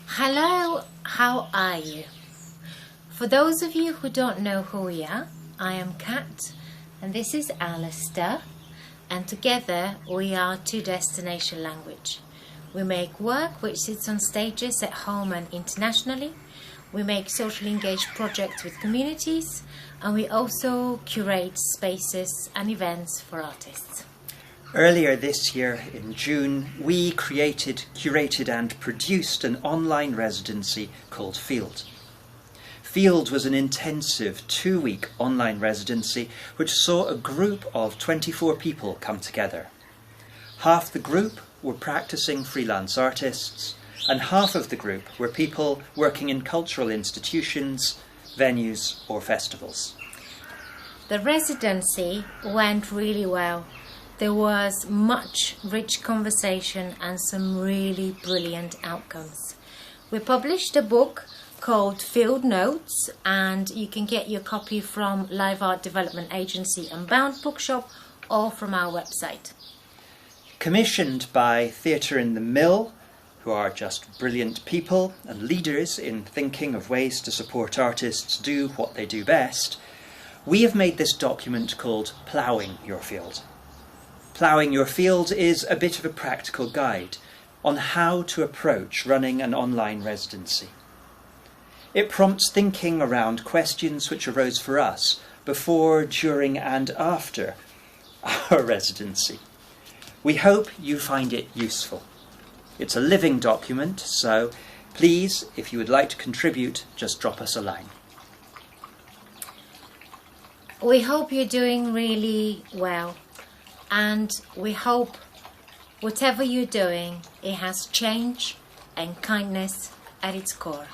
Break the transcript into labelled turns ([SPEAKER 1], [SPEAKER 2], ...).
[SPEAKER 1] Hello, how are you? For those of you who don't know who we are, I am Kat and this is Alistair, and together we are Two Destination Language. We make work which sits on stages at home and internationally. We make socially engaged projects with communities, and we also curate spaces and events for artists.
[SPEAKER 2] Earlier this year, in June, we curated and produced an online residency called Field. Field was an intensive 2-week online residency which saw a group of 24 people come together. Half the group were practicing freelance artists, and half of the group were people working in cultural institutions, venues or festivals.
[SPEAKER 1] The residency went really well. There was much rich conversation and some really brilliant outcomes. We published a book called Field Notes, and you can get your copy from Live Art Development Agency and Bound Bookshop or from our website.
[SPEAKER 2] Commissioned by Theatre in the Mill, who are just brilliant people and leaders in thinking of ways to support artists do what they do best, we have made this document called Ploughing Your Field. Ploughing Your Field is a bit of a practical guide on how to approach running an online residency. It prompts thinking around questions which arose for us before, during and after our residency. We hope you find it useful. It's a living document, so please, if you would like to contribute, just drop us a line.
[SPEAKER 1] We hope you're doing really well, and we hope whatever you're doing, it has change and kindness at its core.